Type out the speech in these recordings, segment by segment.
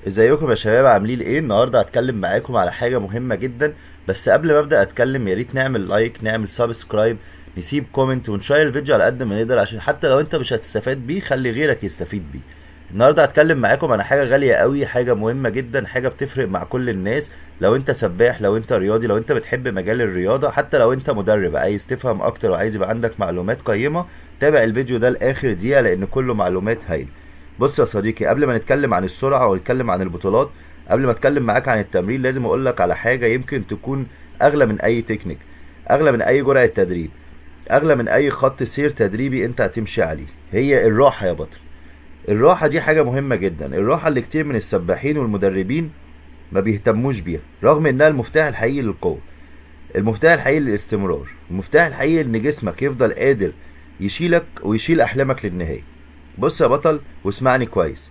ازيكم يا شباب؟ عاملين ايه؟ النهارده هتكلم معاكم على حاجه مهمه جدا. بس قبل ما ابدا اتكلم، يا ريت نعمل لايك، نعمل سبسكرايب، نسيب كومنت، ونشير الفيديو على قد ما نقدر، عشان حتى لو انت مش هتستفاد بيه خلي غيرك يستفيد بيه. النهارده هتكلم معاكم عن حاجه غاليه قوي، حاجه مهمه جدا، حاجه بتفرق مع كل الناس. لو انت سباح، لو انت رياضي، لو انت بتحب مجال الرياضه، حتى لو انت مدرب عايز تفهم اكتر وعايز يبقى عندك معلومات قيمه، تابع الفيديو ده لاخر دقيقه لان كله معلومات هايله. بص يا صديقي، قبل ما نتكلم عن السرعه ونتكلم عن البطولات، قبل ما اتكلم معاك عن التمرين، لازم اقولك على حاجة يمكن تكون اغلى من اي تكنيك، اغلى من اي جرعة تدريب، اغلى من اي خط سير تدريبي انت هتمشي عليه. هي الراحة يا بطل. الراحة دي حاجة مهمة جدا، الراحة اللي كتير من السباحين والمدربين ما بيهتموش بيها، رغم انها المفتاح الحقيقي للقوة، المفتاح الحقيقي للاستمرار، المفتاح الحقيقي ان جسمك يفضل قادر يشيلك ويشيل احلامك للنهاية. بص يا بطل واسمعني كويس،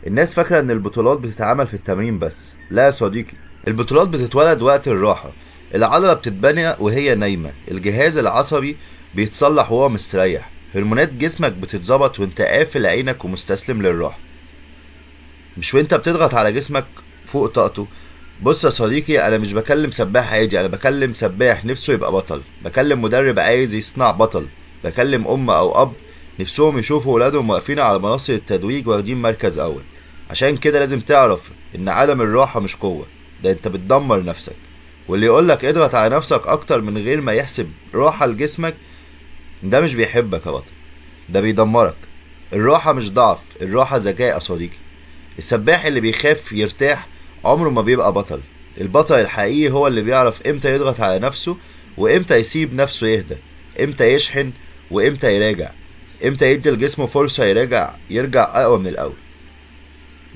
الناس فاكرة ان البطولات بتتعمل في التمرين بس. لا يا صديقي، البطولات بتتولد وقت الراحة. العضلة بتتبني وهي نايمة، الجهاز العصبي بيتصلح وهو مستريح، هرمونات جسمك بتتظبط وانت قافل عينك ومستسلم للراحة، مش وانت بتضغط على جسمك فوق طاقته. بص يا صديقي، انا مش بكلم سباح عادي، انا بكلم سباح نفسه يبقى بطل، بكلم مدرب عايز يصنع بطل، بكلم ام او اب نفسهم يشوفوا ولادهم واقفين على منصة التتويج واخدين مركز اول. عشان كده لازم تعرف ان عدم الراحة مش قوة، ده انت بتدمر نفسك. واللي يقولك اضغط على نفسك اكتر من غير ما يحسب راحة لجسمك، ده مش بيحبك يا بطل، ده بيدمرك. الراحة مش ضعف، الراحة ذكاء يا صديقي. السباح اللي بيخاف يرتاح عمره ما بيبقى بطل. البطل الحقيقي هو اللي بيعرف امتى يضغط على نفسه وامتى يسيب نفسه يهدى، امتى يشحن وامتى يراجع، امتى يدي لجسمه فرصة يرجع اقوى من الاول.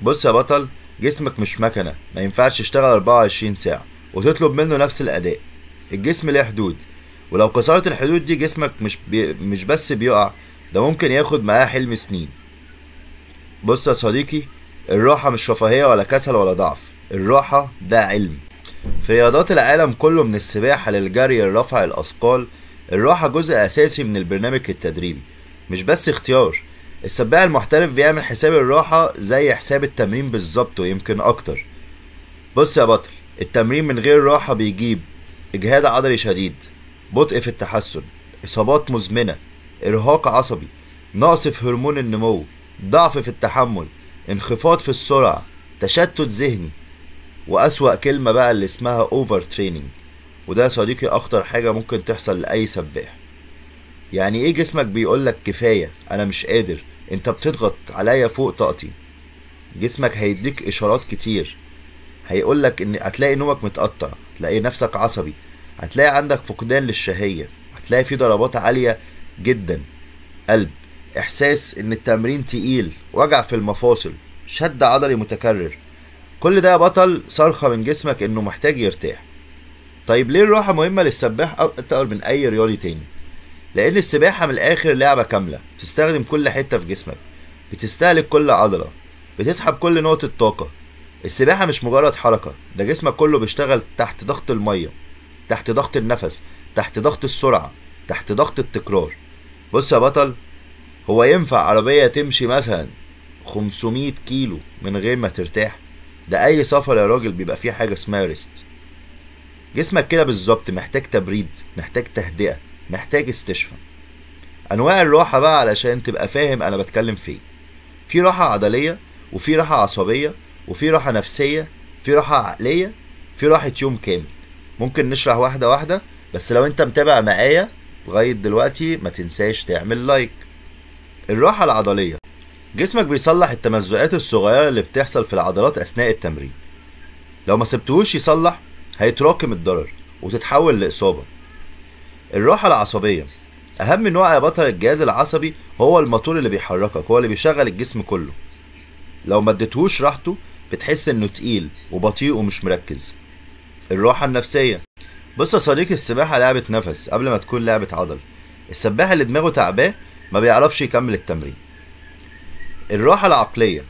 بص يا بطل، جسمك مش مكنة، ما ينفعش يشتغل 24 ساعة وتطلب منه نفس الاداء. الجسم ليه حدود، ولو كسرت الحدود دي جسمك مش بس بيقع، ده ممكن ياخد معاه حلم سنين. بص يا صديقي، الراحة مش رفاهية ولا كسل ولا ضعف، الراحة ده علم. في رياضات العالم كله، من السباحة للجري لرفع الأثقال، الراحة جزء أساسي من البرنامج التدريبي، مش بس اختيار. السباح المحترف بيعمل حساب الراحة زي حساب التمرين بالظبط ويمكن أكتر. بص يا بطل، التمرين من غير راحة بيجيب إجهاد عضلي شديد، بطء في التحسن، إصابات مزمنة، إرهاق عصبي، نقص في هرمون النمو، ضعف في التحمل، انخفاض في السرعة، تشتت ذهني، وأسوأ كلمة بقى اللي اسمها اوفر تريننج. وده يا صديقي أخطر حاجة ممكن تحصل لأي سباح. يعني ايه جسمك بيقولك كفاية، أنا مش قادر، انت بتضغط عليا فوق طاقتي؟ جسمك هيديك إشارات كتير، هيقولك ان هتلاقي نومك متقطع، هتلاقي نفسك عصبي، هتلاقي عندك فقدان للشهية، هتلاقي في ضربات عالية جدا قلب، احساس ان التمرين تقيل، وجع في المفاصل، شد عضلي متكرر. كل ده يا بطل صرخة من جسمك انه محتاج يرتاح. طيب ليه الراحة مهمة للسباح اكتر من اي رياضي تاني؟ لان السباحة من الاخر لعبة كاملة، بتستخدم كل حتة في جسمك، بتستهلك كل عضلة، بتسحب كل نقطة طاقة. السباحة مش مجرد حركة، ده جسمك كله بيشتغل تحت ضغط المية، تحت ضغط النفس، تحت ضغط السرعة، تحت ضغط التكرار. بص يا بطل، هو ينفع عربية تمشي مثلا 500 كيلو من غير ما ترتاح؟ ده اي سفر يا راجل بيبقى فيه حاجة اسمها ريست. جسمك كده بالظبط محتاج تبريد، محتاج تهدئة، محتاج استشفاء. انواع الراحة بقى علشان تبقى فاهم انا بتكلم فيه، في راحة عضلية، وفي راحة عصبية، وفي راحة نفسية، في راحة عقلية، في راحة يوم كامل. ممكن نشرح واحدة واحدة، بس لو انت متابع معايا لغاية دلوقتي ما تنساش تعمل لايك. الراحة العضلية، جسمك بيصلح التمزقات الصغيرة اللي بتحصل في العضلات أثناء التمرين، لو ما سبتهوش يصلح هيتراكم الضرر وتتحول لإصابة. الراحة العصبية، أهم نوع يا بطل، الجهاز العصبي هو الموتور اللي بيحركك، هو اللي بيشغل الجسم كله، لو ما اديتهوش راحته بتحس انه تقيل وبطيء ومش مركز. الراحة النفسية، بص يا صديقي، السباحة لعبة نفس قبل ما تكون لعبة عضل. السباح اللي دماغه تعباه ما بيعرفش يكمل التمرين. الراحة العقلية،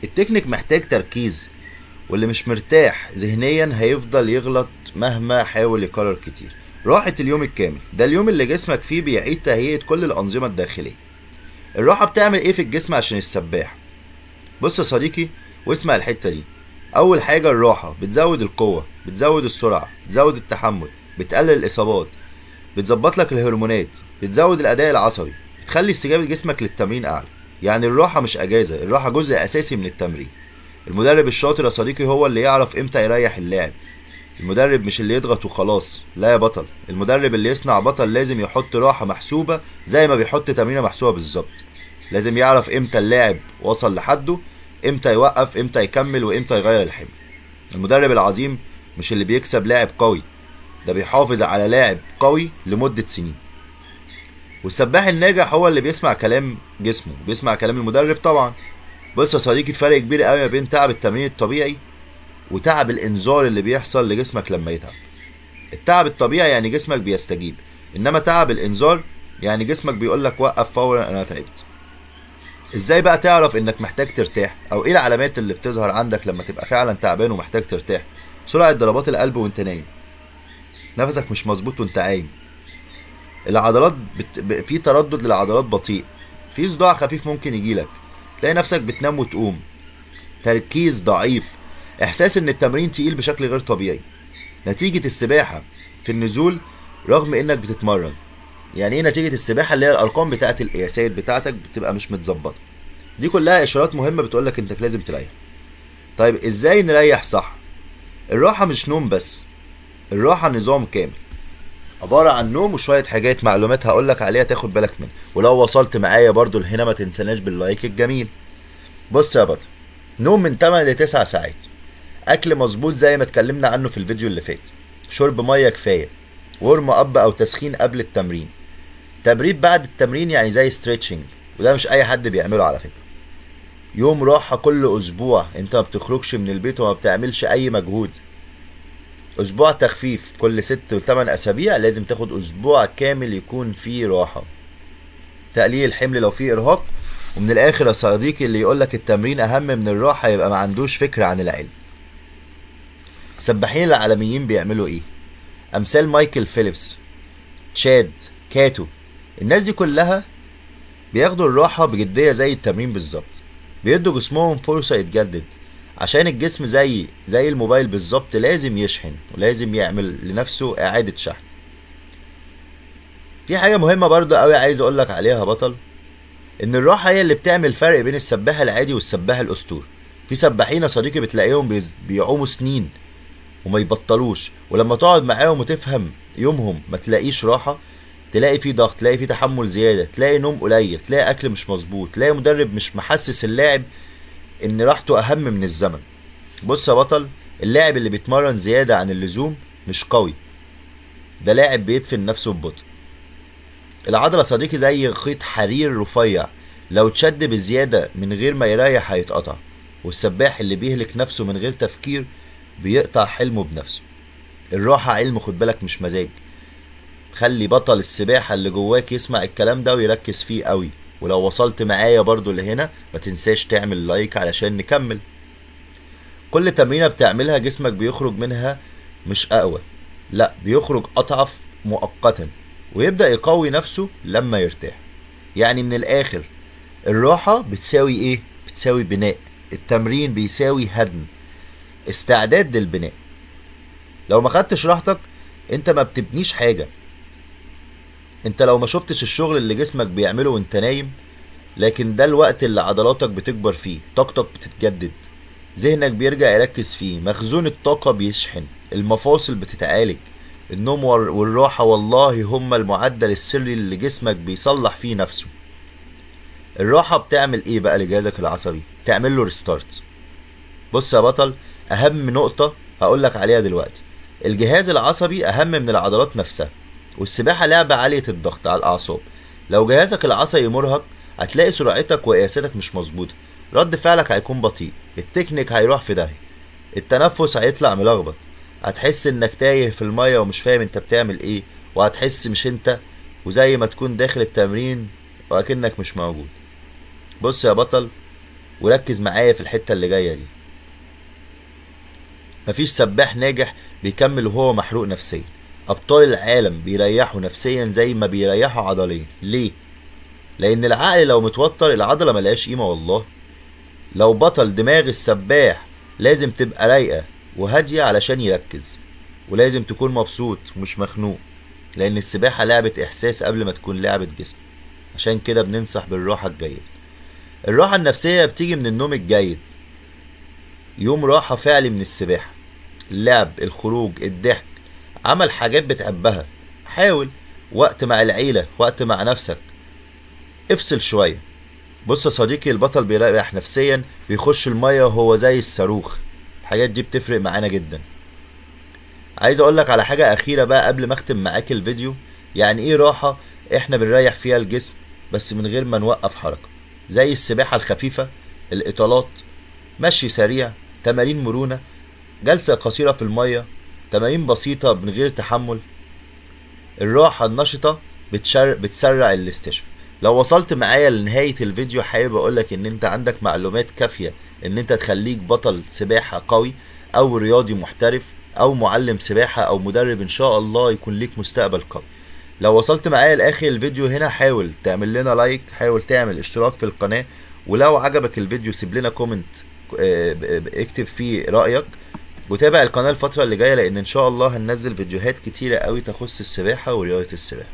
التكنيك محتاج تركيز، واللي مش مرتاح ذهنيا هيفضل يغلط مهما حاول يكرر كتير. راحة اليوم الكامل، ده اليوم اللي جسمك فيه بيعيد تهيئة كل الأنظمة الداخلية. الراحة بتعمل ايه في الجسم عشان السباح؟ بص يا صديقي، واسمع الحتة دي. اول حاجة الراحة بتزود القوة، بتزود السرعة، بتزود التحمل، بتقلل الاصابات، بتظبط لك الهرمونات، بتزود الاداء العصبي، بتخلي استجابة جسمك للتمرين اعلى. يعني الراحة مش اجازة، الراحة جزء اساسي من التمرين. المدرب الشاطر يا صديقي هو اللي يعرف امتى يريح اللاعب. المدرب مش اللي يضغط وخلاص، لا يا بطل. المدرب اللي يصنع بطل لازم يحط راحة محسوبة زي ما بيحط تمرينة محسوبة بالظبط. لازم يعرف امتى اللاعب وصل لحده، امتى يوقف، امتى يكمل، وامتى يغير الحمل. المدرب العظيم مش اللي بيكسب لاعب قوي، ده بيحافظ على لاعب قوي لمدة سنين. والسباح الناجح هو اللي بيسمع كلام جسمه، بيسمع كلام المدرب طبعا. بص يا صديقي، فرق كبير قوي ما بين تعب التمرين الطبيعي وتعب الانذار اللي بيحصل لجسمك لما يتعب. التعب الطبيعي يعني جسمك بيستجيب، انما تعب الانذار يعني جسمك بيقولك وقف فورا، انا تعبت. ازاي بقى تعرف انك محتاج ترتاح، او ايه العلامات اللي بتظهر عندك لما تبقى فعلا تعبان ومحتاج ترتاح؟ سرعة ضربات القلب وانت نايم، نفسك مش مظبوط وانت قايم، العضلات في تردد للعضلات بطيء، في صداع خفيف ممكن يجيلك، تلاقي نفسك بتنام وتقوم، تركيز ضعيف، احساس ان التمرين تقيل بشكل غير طبيعي نتيجة السباحة في النزول رغم انك بتتمرن. يعني ايه نتيجة السباحة؟ اللي هي الارقام بتاعت القياسات بتاعتك بتبقى مش متظبطة. دي كلها اشارات مهمة بتقولك انك لازم تريح. طيب ازاي نريح صح؟ الراحة مش نوم بس، الراحة نظام كامل عبارة عن نوم وشوية حاجات معلومات هقولك عليها تاخد بالك منها. ولو وصلت معايا برضو لهنا ما تنساناش باللايك الجميل. بص يا بطل، نوم من 8 ل 9 ساعات، اكل مظبوط زي ما اتكلمنا عنه في الفيديو اللي فات، شرب ميه كفايه، ورم اب او تسخين قبل التمرين، تبريد بعد التمرين يعني زي ستريتشنج، وده مش اي حد بيعمله على فكره. يوم راحه كل اسبوع، انت ما بتخرجش من البيت وما بتعملش اي مجهود. اسبوع تخفيف كل 6 و8 اسابيع، لازم تاخد اسبوع كامل يكون فيه راحه. تقليل الحمل لو فيه ارهاق. ومن الاخر يا صديقي، اللي يقولك التمرين اهم من الراحه يبقى ما عندوش فكره عن العلم. السباحين العالميين بيعملوا ايه؟ امثال مايكل فيليبس، تشاد، كاتو، الناس دي كلها بياخدوا الراحة بجدية زي التمرين بالظبط، بيدوا جسمهم فرصة يتجدد، عشان الجسم زي الموبايل بالظبط لازم يشحن ولازم يعمل لنفسه اعادة شحن. في حاجة مهمة برضه قوي عايز اقولك عليها بطل، ان الراحة هي اللي بتعمل فرق بين السباح العادي والسباح الاسطوري. في سباحين يا صديقي بتلاقيهم بيعوموا سنين وما يبطلوش، ولما تقعد معاهم وتفهم يومهم ما تلاقيش راحة، تلاقي فيه ضغط، تلاقي فيه تحمل زيادة، تلاقي نوم قليل، تلاقي اكل مش مظبوط، تلاقي مدرب مش محسس اللاعب ان راحته اهم من الزمن. بص يا بطل، اللاعب اللي بيتمرن زيادة عن اللزوم مش قوي، ده لاعب بيدفن نفسه ببطء. العضلة صديقي زي خيط حرير رفيع، لو اتشد بزيادة من غير ما يريح هيتقطع. والسباح اللي بيهلك نفسه من غير تفكير بيقطع حلمه بنفسه. الراحة علم، خد بالك مش مزاج. خلي بطل السباحة اللي جواك يسمع الكلام ده ويركز فيه قوي. ولو وصلت معايا برضو لهنا ما تنساش تعمل لايك علشان نكمل. كل تمرينة بتعملها جسمك بيخرج منها مش اقوى، لا بيخرج اضعف مؤقتا، ويبدأ يقوي نفسه لما يرتاح. يعني من الاخر، الراحة بتساوي ايه؟ بتساوي بناء. التمرين بيساوي هدم، استعداد للبناء. لو ما خدتش راحتك انت ما بتبنيش حاجة. انت لو ما شفتش الشغل اللي جسمك بيعمله وانت نايم، لكن ده الوقت اللي عضلاتك بتكبر فيه، طاقتك بتتجدد، ذهنك بيرجع يركز فيه، مخزون الطاقة بيشحن، المفاصل بتتعالج. النوم والراحة والله هما المعدل السري اللي جسمك بيصلح فيه نفسه. الراحة بتعمل ايه بقى لجهازك العصبي؟ تعمل له ريستارت. بص يا بطل، اهم نقطة هقولك عليها دلوقتي، الجهاز العصبي اهم من العضلات نفسها. والسباحة لعبة عالية الضغط على الاعصاب. لو جهازك العصبي مرهق هتلاقي سرعتك وقياساتك مش مظبوطة، رد فعلك هيكون بطيء، التكنيك هيروح في داهية، التنفس هيطلع ملخبط، هتحس انك تايه في المية ومش فاهم انت بتعمل ايه، وهتحس مش انت، وزي ما تكون داخل التمرين وأكنك مش موجود. بص يا بطل وركز معايا في الحتة اللي جاية دي، مفيش سباح ناجح بيكمل وهو محروق نفسيا. ابطال العالم بيريحوا نفسيا زي ما بيريحوا عضليا. ليه؟ لان العقل لو متوتر العضله ملهاش قيمه والله. لو بطل دماغ السباح لازم تبقى رايقة وهادية علشان يركز، ولازم تكون مبسوط ومش مخنوق، لأن السباحة لعبة إحساس قبل ما تكون لعبة جسم. عشان كده بننصح بالراحة الجيدة. الراحة النفسية بتيجي من النوم الجيد، يوم راحة فعلي من السباحة، اللعب، الخروج، الضحك، عمل حاجات بتحبها. حاول وقت مع العيلة، وقت مع نفسك، افصل شوية. بص يا صديقي، البطل بيريح نفسيا، بيخش المية وهو زي الصاروخ. الحاجات دي بتفرق معانا جدا. عايز اقولك على حاجة اخيرة بقى قبل ما اختم معاك الفيديو. يعني ايه راحة؟ احنا بنريح فيها الجسم بس من غير ما نوقف حركة، زي السباحة الخفيفة، الاطالات، مشي سريع، تمارين مرونة، جلسة قصيرة في المية، تمارين بسيطة من غير تحمل. الراحة النشطة بتسرع الاستشفاء. لو وصلت معايا لنهاية الفيديو، حابب اقولك ان انت عندك معلومات كافية ان انت تخليك بطل سباحة قوي، او رياضي محترف، او معلم سباحة، او مدرب. ان شاء الله يكون ليك مستقبل قوي. لو وصلت معايا لاخر الفيديو هنا، حاول تعمل لنا لايك، حاول تعمل اشتراك في القناة، ولو عجبك الفيديو سيب لنا كومنت، اكتب فيه رأيك، وتابع القناة الفترة اللي جاية، لان ان شاء الله هننزل فيديوهات كتيرة قوي تخص السباحة ورياضة السباحة.